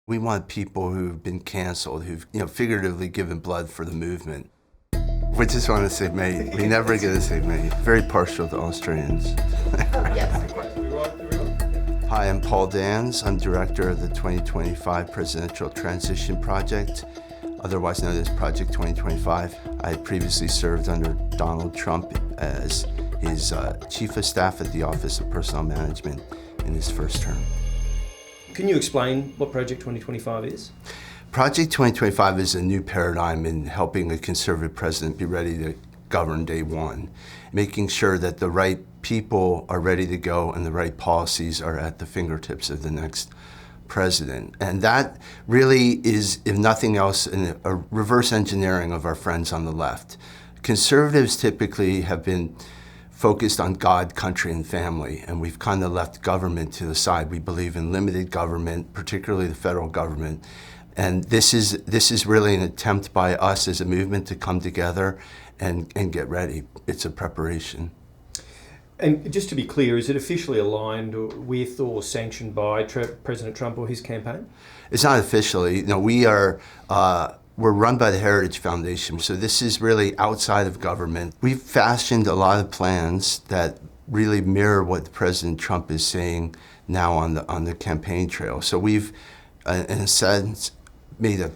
We want people who've been canceled, who've figuratively given blood for the movement. We just want to say mate. We never get to say mate. Very partial to Australians. Hi, I'm Paul Dans. I'm director of the 2025 Presidential Transition Project, otherwise known as Project 2025. I had previously served under Donald Trump as his chief of staff at the Office of Personnel Management in his first term. Can you explain what Project 2025 is? Project 2025 is a new paradigm in helping a conservative president be ready to govern day one, making sure that the right people are ready to go and the right policies are at the fingertips of the next president. And that really is, if nothing else, a reverse engineering of our friends on the left. Conservatives typically have been focused on God, country, and family, and we've kind of left government to the side. We believe in limited government, particularly the federal government. And this is really an attempt by us as a movement to come together and get ready. It's a preparation. And just to be clear, is it officially aligned with or sanctioned by President Trump or his campaign? It's not officially. No, we're run by the Heritage Foundation, so this is really outside of government. We've fashioned a lot of plans that really mirror what President Trump is saying now on the campaign trail. So we've, in a sense, made a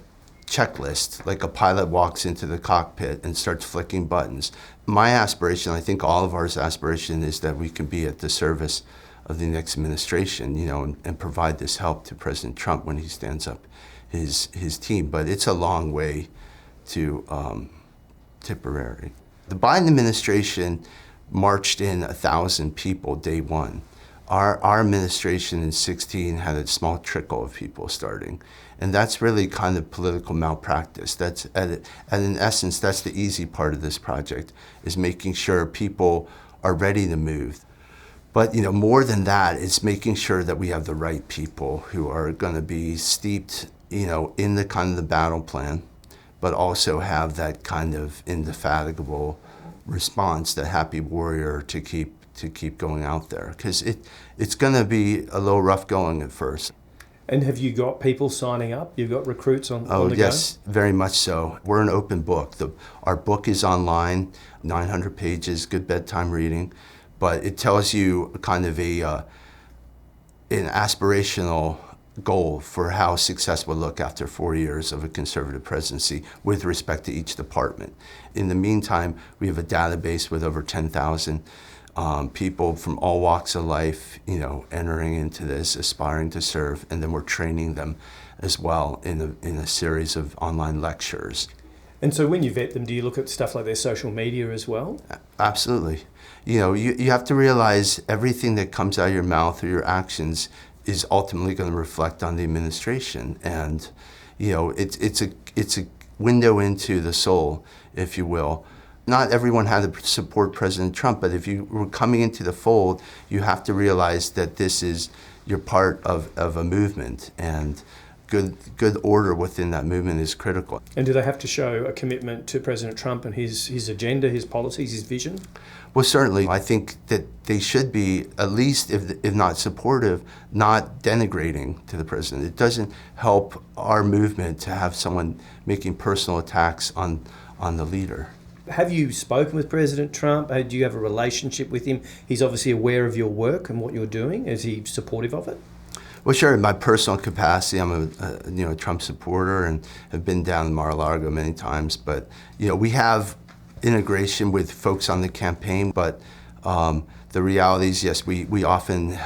checklist, like a pilot walks into the cockpit and starts flicking buttons. My aspiration, I think all of ours aspiration, is that we can be at the service of the next administration, and provide this help to President Trump when he stands up his team. But it's a long way to Tipperary. The Biden administration marched in 1,000 people day one. Our administration in 2016 had a small trickle of people starting. And that's really kind of political malpractice. That's, and in essence, that's the easy part of this project, is making sure people are ready to move. But more than that, it's making sure that we have the right people who are going to be steeped, in the kind of the battle plan, but also have that kind of indefatigable response, that happy warrior to keep going out there, because it's going to be a little rough going at first. And have you got people signing up? You've got recruits on the go? Oh, yes, very much so. We're an open book. Our book is online, 900 pages, good bedtime reading, but it tells you kind of an aspirational goal for how success will look after 4 years of a conservative presidency with respect to each department. In the meantime, we have a database with over 10,000 people from all walks of life, entering into this, aspiring to serve, and then we're training them as well in a series of online lectures. And so when you vet them, do you look at stuff like their social media as well? Absolutely. You have to realize everything that comes out of your mouth or your actions is ultimately going to reflect on the administration. And, it's a window into the soul, if you will. Not everyone had to support President Trump, but if you were coming into the fold, you have to realize that you're part of a movement, and good order within that movement is critical. And do they have to show a commitment to President Trump and his agenda, his policies, his vision? Well, certainly. I think that they should be, at least if not supportive, not denigrating to the president. It doesn't help our movement to have someone making personal attacks on the leader. Have you spoken with President Trump? Do you have a relationship with him? He's obviously aware of your work and what you're doing. Is he supportive of it? Well, sure. In my personal capacity, I'm a Trump supporter and have been down in Mar-a-Lago many times. But we have integration with folks on the campaign. But the reality is, yes, we often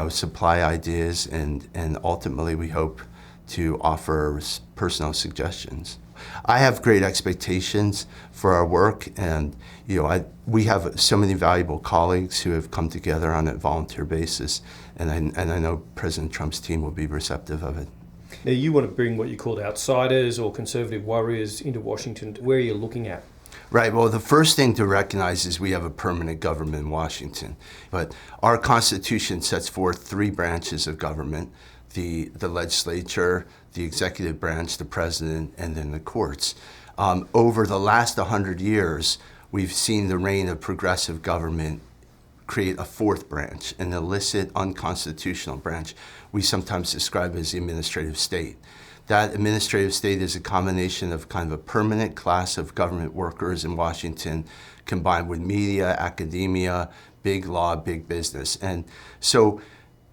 supply ideas, and ultimately we hope to offer personal suggestions. I have great expectations for our work, and we have so many valuable colleagues who have come together on a volunteer basis, and I know President Trump's team will be receptive of it. Now, you want to bring what you called outsiders or conservative warriors into Washington. Where are you looking at? Right. Well, the first thing to recognize is we have a permanent government in Washington, but our Constitution sets forth 3 branches of government: the legislature, the executive branch, the president, and then the courts. Over the last 100 years, we've seen the reign of progressive government create a fourth branch, an illicit, unconstitutional branch we sometimes describe as the administrative state. That administrative state is a combination of kind of a permanent class of government workers in Washington combined with media, academia, big law, big business. And so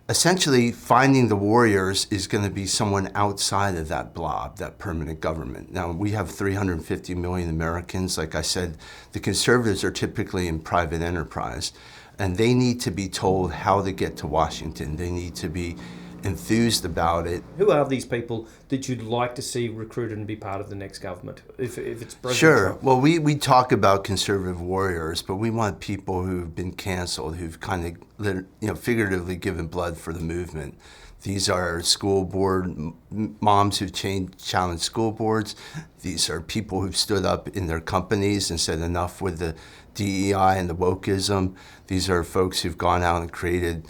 essentially finding the warriors is going to be someone outside of that blob, that permanent government. Now, we have 350 million Americans. Like I said, the conservatives are typically in private enterprise, and they need to be told how to get to Washington. They need to be enthused about it. Who are these people that you'd like to see recruited and be part of the next government, if it's President Sure. Trump? Well, we talk about conservative warriors, but we want people who've been canceled, who've kind of figuratively given blood for the movement. These are school board moms who've challenged school boards. These are people who've stood up in their companies and said enough with the DEI and the wokeism. These are folks who've gone out and created,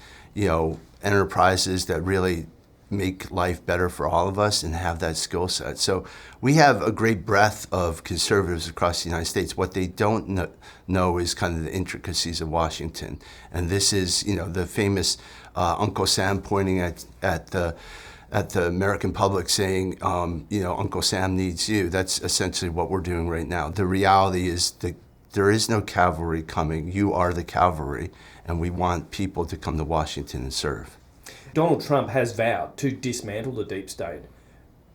enterprises that really make life better for all of us and have that skill set. So we have a great breadth of conservatives across the United States. What they don't know is kind of the intricacies of Washington. And this is, the famous Uncle Sam pointing at the American public saying, Uncle Sam needs you. That's essentially what we're doing right now. The reality is that there is no cavalry coming. You are the cavalry, and we want people to come to Washington and serve. Donald Trump has vowed to dismantle the deep state.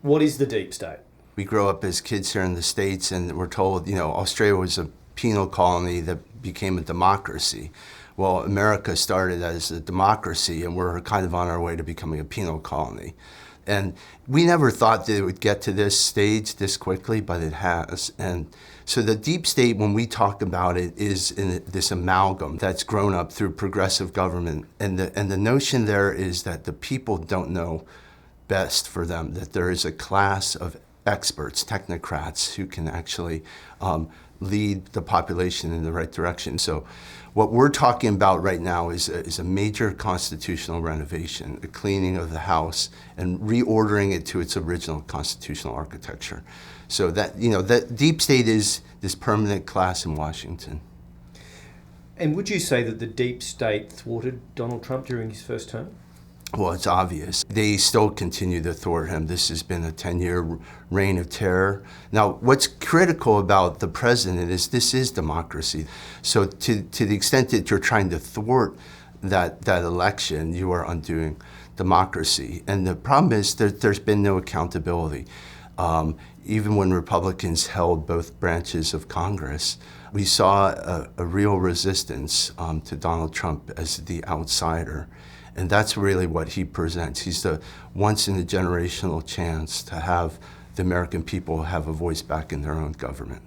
What is the deep state? We grow up as kids here in the States, and we're told, Australia was a penal colony that became a democracy. Well, America started as a democracy, and we're kind of on our way to becoming a penal colony. And we never thought that it would get to this stage this quickly, but it has. And so the deep state, when we talk about it, is in this amalgam that's grown up through progressive government. And the notion there is that the people don't know best for them, that there is a class of experts, technocrats, who can actually lead the population in the right direction. So what we're talking about right now is a major constitutional renovation, a cleaning of the House, and reordering it to its original constitutional architecture. So that, that deep state is this permanent class in Washington. And would you say that the deep state thwarted Donald Trump during his first term? Well, it's obvious. They still continue to thwart him. This has been a 10-year reign of terror. Now, what's critical about the president is this is democracy. So to the extent that you're trying to thwart that election, you are undoing democracy. And the problem is that there's been no accountability. Even when Republicans held both branches of Congress, we saw a real resistance to Donald Trump as the outsider. And that's really what he presents. He's the once-in-a-generational chance to have the American people have a voice back in their own government.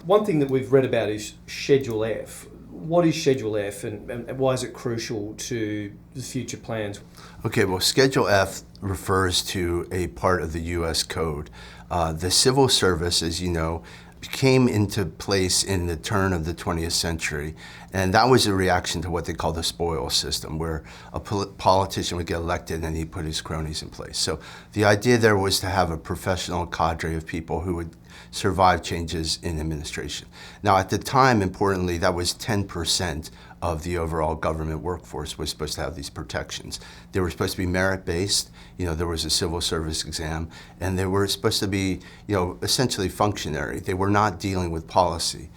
One thing that we've read about is Schedule F. What is Schedule F, and why is it crucial to the future plans? Okay, well, Schedule F refers to a part of the U.S. Code. The civil service, as you know, came into place in the turn of the 20th century. And that was a reaction to what they call the spoils system, where a politician would get elected and he put his cronies in place. So the idea there was to have a professional cadre of people who would survive changes in administration. Now, at the time, importantly, that was 10% of the overall government workforce was supposed to have these protections. They were supposed to be merit-based. There was a civil service exam, and they were supposed to be, essentially functionary. They were not dealing with policy.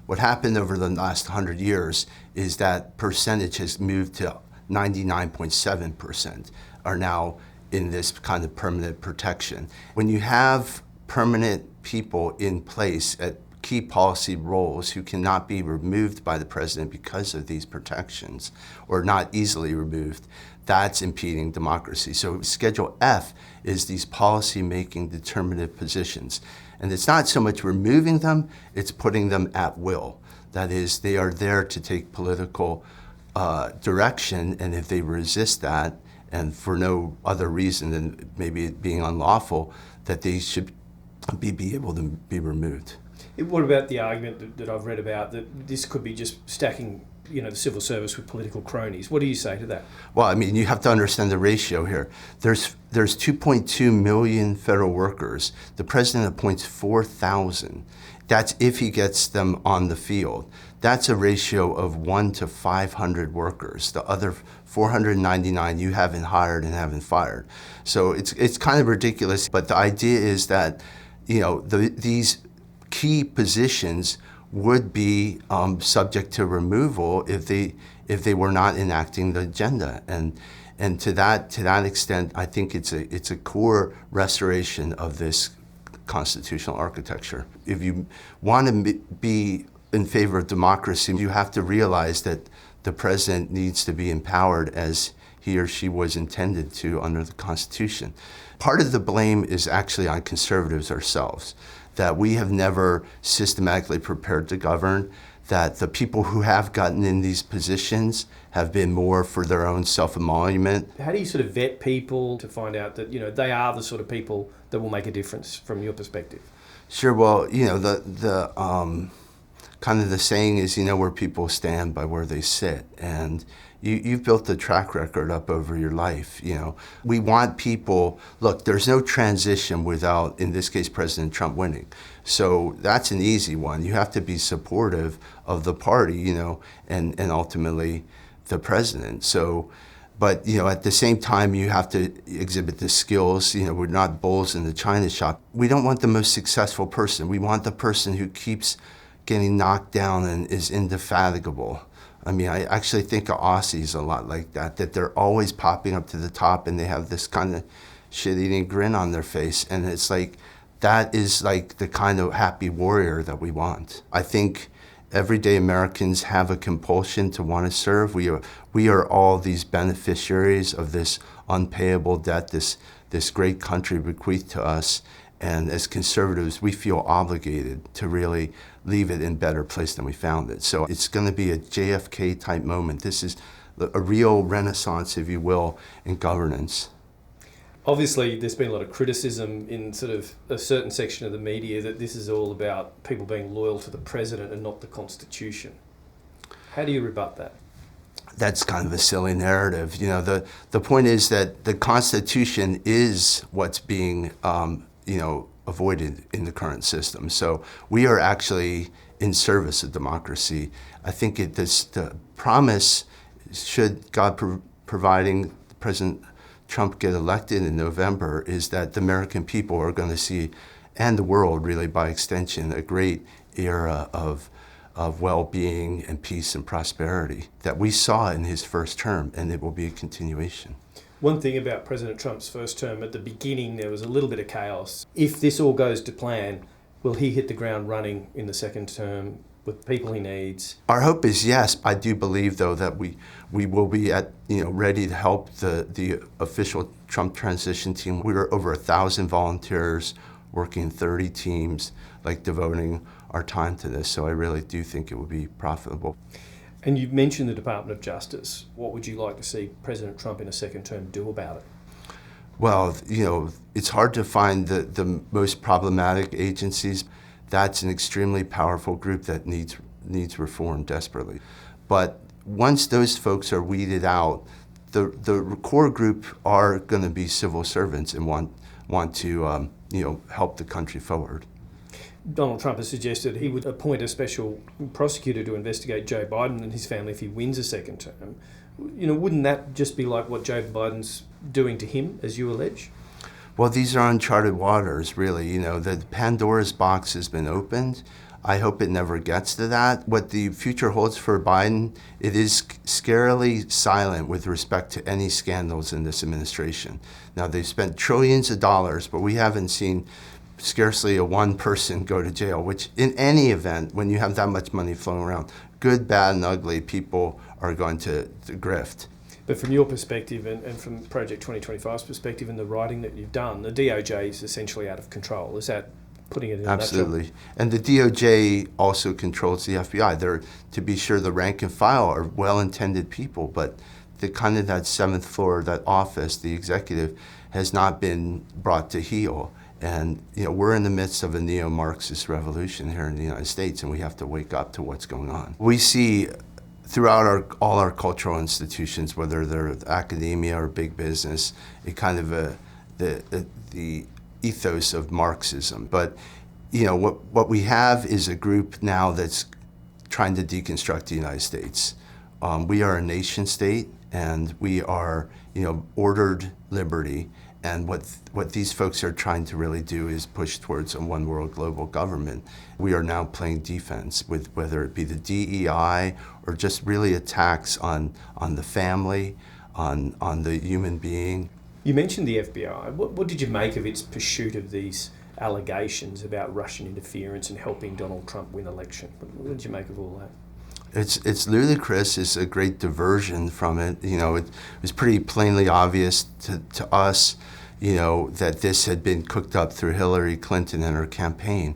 What happened over the last 100 years is that percentage has moved to 99.7% are now in this kind of permanent protection. When you have permanent people in place at key policy roles who cannot be removed by the president because of these protections, or not easily removed, that's impeding democracy. So Schedule F is these policy-making determinative positions. And it's not so much removing them, it's putting them at will. That is, they are there to take political direction, and if they resist that, and for no other reason than maybe it being unlawful, that they should be able to be removed. What about the argument that I've read about that this could be just stacking, the civil service with political cronies? What do you say to that? Well, you have to understand the ratio here. There's 2.2 million federal workers. The president appoints 4,000. That's if he gets them on the field. that's a ratio of 1 to 500 workers. The other 499 you haven't hired and haven't fired. So it's kind of ridiculous, but the idea is that, these key positions would be subject to removal if they were not enacting the agenda. And to that extent, I think it's a core restoration of this constitutional architecture. If you want to be in favor of democracy, you have to realize that the president needs to be empowered as he or she was intended to under the Constitution. Part of the blame is actually on conservatives ourselves, that we have never systematically prepared to govern, that the people who have gotten in these positions have been more for their own self-emolument. How do you sort of vet people to find out that, they are the sort of people that will make a difference from your perspective? Sure, well, the kind of the saying is, where people stand by where they sit. And you've built a track record up over your life. We want people, look, there's no transition without, in this case, President Trump winning. So that's an easy one. You have to be supportive of the party, and ultimately the president. So, but, at the same time, you have to exhibit the skills. We're not bulls in the china shop. We don't want the most successful person. We want the person who keeps getting knocked down and is indefatigable. I mean, I actually think of Aussies a lot like that they're always popping up to the top and they have this kind of shit-eating grin on their face. And it's like, that is like the kind of happy warrior that we want. I think everyday Americans have a compulsion to want to serve. We are all these beneficiaries of this unpayable debt, this great country bequeathed to us. And as conservatives, we feel obligated to really leave it in a better place than we found it. So it's going to be a JFK type moment. This is a real renaissance, if you will, in governance. Obviously, there's been a lot of criticism in sort of a certain section of the media that this is all about people being loyal to the president and not the Constitution. How do you rebut that? That's kind of a silly narrative. The point is that the Constitution is what's being avoided in the current system. So we are actually in service of democracy. I think the promise, should God providing President Trump get elected in November, is that the American people are going to see, and the world really by extension, a great era of well-being and peace and prosperity that we saw in his first term, and it will be a continuation. One thing about President Trump's first term, at the beginning there was a little bit of chaos. If this all goes to plan, will he hit the ground running in the second term with the people he needs? Our hope is yes. I do believe, though, that we will be ready to help the official Trump transition team. We were over 1,000 volunteers working in 30 teams, devoting our time to this. So I really do think it would be profitable. And you've mentioned the Department of Justice. What would you like to see President Trump in a second term do about it? Well, it's hard to find the most problematic agencies. That's an extremely powerful group that needs reform desperately. But once those folks are weeded out, the core group are going to be civil servants and want to help the country forward. Donald Trump has suggested he would appoint a special prosecutor to investigate Joe Biden and his family if he wins a second term. Wouldn't that just be like what Joe Biden's doing to him, as you allege? Well, these are uncharted waters, really. The Pandora's box has been opened. I hope it never gets to that. What the future holds for Biden, it is scarily silent with respect to any scandals in this administration. Now, they've spent trillions of dollars, but we haven't seen scarcely one person go to jail, which in any event, when you have that much money flowing around, good, bad, and ugly, people are going to grift. But from your perspective and from Project 2025's perspective and the writing that you've done, the DOJ is essentially out of control. Is that putting it in Absolutely. a nutshell? And the DOJ also controls the FBI. They're, to be sure, the rank and file are well-intended people, but that seventh floor, that office, the executive, has not been brought to heel. And we're in the midst of a neo-Marxist revolution here in the United States, and we have to wake up to what's going on. We see throughout all our cultural institutions, whether they're academia or big business, the ethos of Marxism. But what we have is a group now that's trying to deconstruct the United States. We are a nation state, and we are, ordered liberty. And what these folks are trying to really do is push towards a one world global government. We are now playing defense with whether it be the DEI or just really attacks on the family, on the human being. You mentioned the FBI. What did you make of its pursuit of these allegations about Russian interference and helping Donald Trump win election? What did you make of all that? It's ludicrous. It's a great diversion from it. It was pretty plainly obvious to us, that this had been cooked up through Hillary Clinton and her campaign.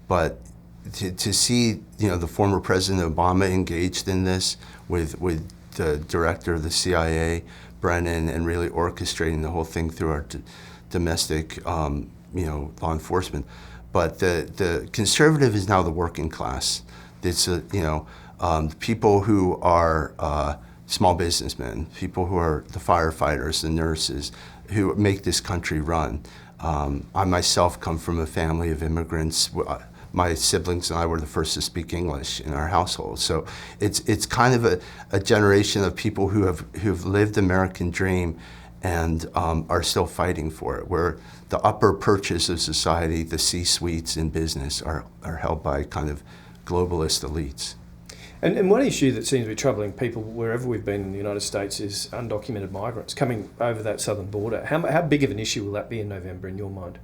But to see, the former President Obama engaged in this with the director of the CIA, Brennan, and really orchestrating the whole thing through our domestic, law enforcement. But the conservative is now the working class. It's people who are small businessmen, people who are the firefighters, the nurses, who make this country run. I myself come from a family of immigrants. My siblings and I were the first to speak English in our household. So it's kind of a generation of people who've lived the American dream and are still fighting for it, where the upper perches of society, the C-suites in business, are held by kind of globalist elites. And one issue that seems to be troubling people wherever we've been in the United States is undocumented migrants coming over that southern border. How big of an issue will that be in November in your mind?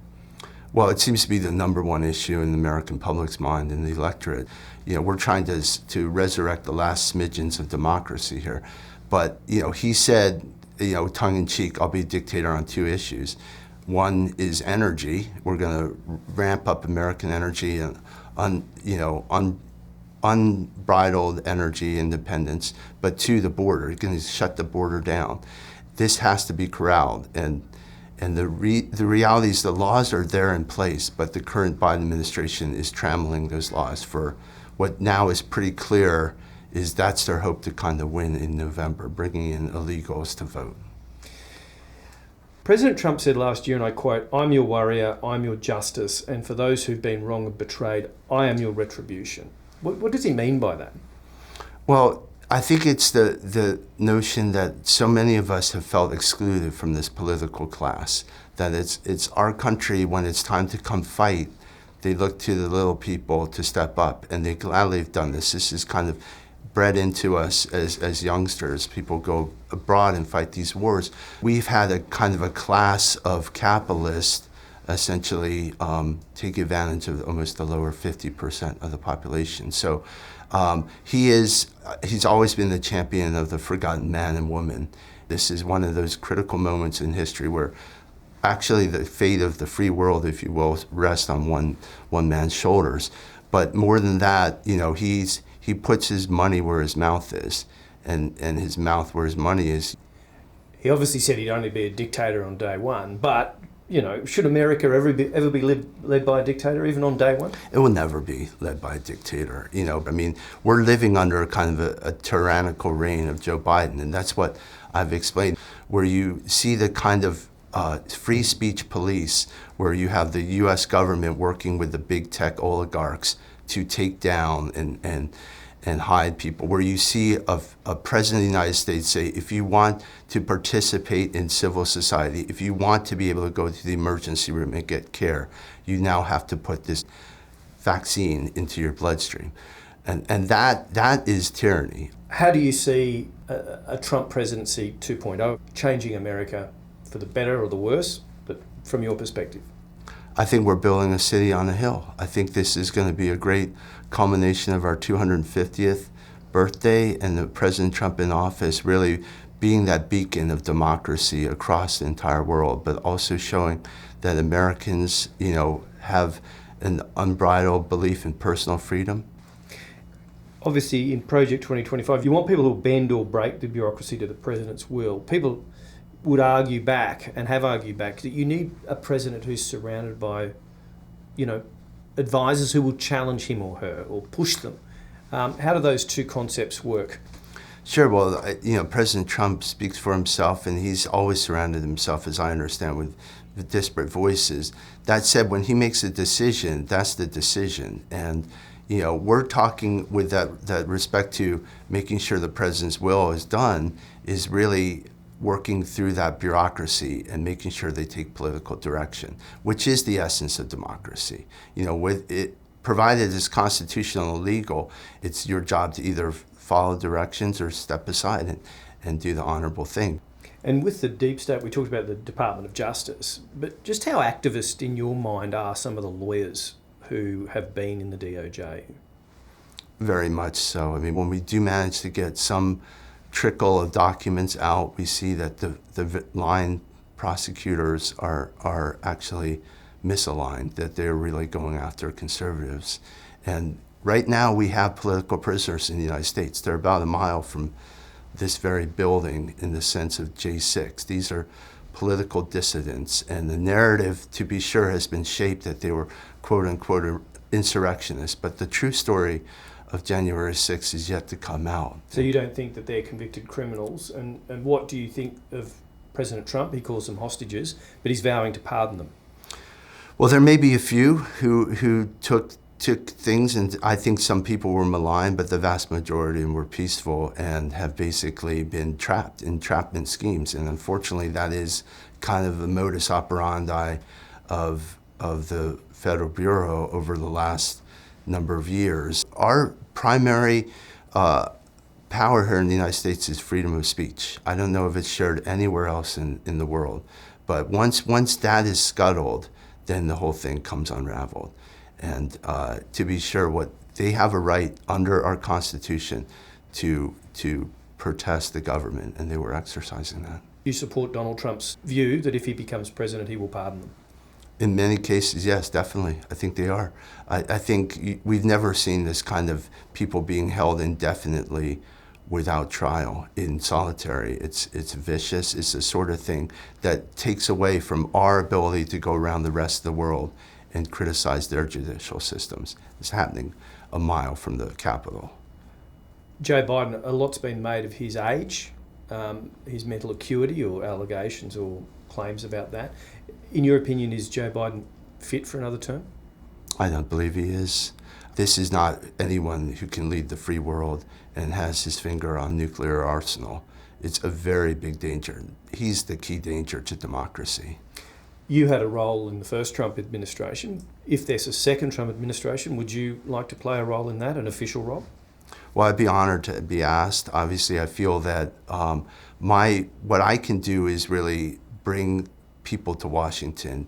Well, it seems to be the number one issue in the American public's mind, in the electorate. We're trying to resurrect the last smidgens of democracy here. But, he said, tongue-in-cheek, I'll be a dictator on two issues. One is energy. We're going to ramp up American energy and unbridled energy independence, but two, the border. You're going to shut the border down. This has to be corralled, and the reality is the laws are there in place, but the current Biden administration is trammeling those laws for what now is pretty clear is that's their hope to kind of win in November, bringing in illegals to vote. President Trump said last year, and I quote, "I'm your warrior, I'm your justice, and for those who've been wrong and betrayed, I am your retribution." What does he mean by that? Well, I think it's the notion that so many of us have felt excluded from this political class, that it's our country. When it's time to come fight, they look to the little people to step up, and they gladly have done this. This is kind of bred into us as youngsters. People go abroad and fight these wars. We've had a kind of a class of capitalists essentially take advantage of almost the lower 50% of the population. So he's always been the champion of the forgotten man and woman. This is one of those critical moments in history where actually the fate of the free world, if you will, rests on one man's shoulders. But more than that, he puts his money where his mouth is, and his mouth where his money is. He obviously said he'd only be a dictator on day one, but should America ever be led by a dictator, even on day one? It will never be led by a dictator. We're living under kind of a tyrannical reign of Joe Biden, and that's what I've explained, where you see the kind of free speech police, where you have the U.S. government working with the big tech oligarchs to take down and hide people, where you see a president of the United States say, if you want to participate in civil society, if you want to be able to go to the emergency room and get care, you now have to put this vaccine into your bloodstream. And that is tyranny. How do you see a Trump presidency 2.0 changing America for the better or the worse, but from your perspective? I think we're building a city on a hill. I think this is going to be a great culmination of our 250th birthday, and the President Trump in office really being that beacon of democracy across the entire world, but also showing that Americans, have an unbridled belief in personal freedom. Obviously, in Project 2025, you want people who bend or break the bureaucracy to the president's will. People would argue back, and have argued back, that you need a president who's surrounded by, advisors who will challenge him or her or push them. How do those two concepts work? Sure. Well, President Trump speaks for himself, and he's always surrounded himself, as I understand, with disparate voices. That said, when he makes a decision, that's the decision. And, We're talking with that respect to making sure the president's will is done, is really working through that bureaucracy and making sure they take political direction, which is the essence of democracy. With it, provided it's constitutional and legal, it's your job to either follow directions or step aside and do the honorable thing. And with the deep state, we talked about the Department of Justice, but just how activist in your mind are some of the lawyers who have been in the DOJ? Very much so. I mean, when we do manage to get some trickle of documents out, we see that the line prosecutors are actually misaligned, that they're really going after conservatives. And right now we have political prisoners in the United States. They're about a mile from this very building in the sense of J6. These are political dissidents, and the narrative, to be sure, has been shaped that they were quote-unquote insurrectionists, but the true story of January 6th is yet to come out. So you don't think that they're convicted criminals, and what do you think of President Trump? He calls them hostages, but he's vowing to pardon them. Well, there may be a few who took things, and I think some people were maligned, but the vast majority of them were peaceful and have basically been trapped in entrapment schemes. And unfortunately, that is kind of the modus operandi of the Federal Bureau over the last number of years. Our primary power here in the United States is freedom of speech. I don't know if it's shared anywhere else in the world, but once that is scuttled, then the whole thing comes unraveled. And to be sure, what they have a right under our Constitution to protest the government, and they were exercising that. You support Donald Trump's view that if he becomes president, he will pardon them? In many cases, yes, definitely. I think they are. I think we've never seen this kind of people being held indefinitely without trial in solitary. It's vicious. It's the sort of thing that takes away from our ability to go around the rest of the world and criticize their judicial systems. It's happening a mile from the Capitol. Joe Biden, a lot's been made of his age, his mental acuity, or allegations or claims about that. In your opinion, is Joe Biden fit for another term? I don't believe he is. This is not anyone who can lead the free world and has his finger on nuclear arsenal. It's a very big danger. He's the key danger to democracy. You had a role in the first Trump administration. If there's a second Trump administration, would you like to play a role in that, an official role? Well, I'd be honored to be asked. Obviously, I feel that what I can do is really bring people to Washington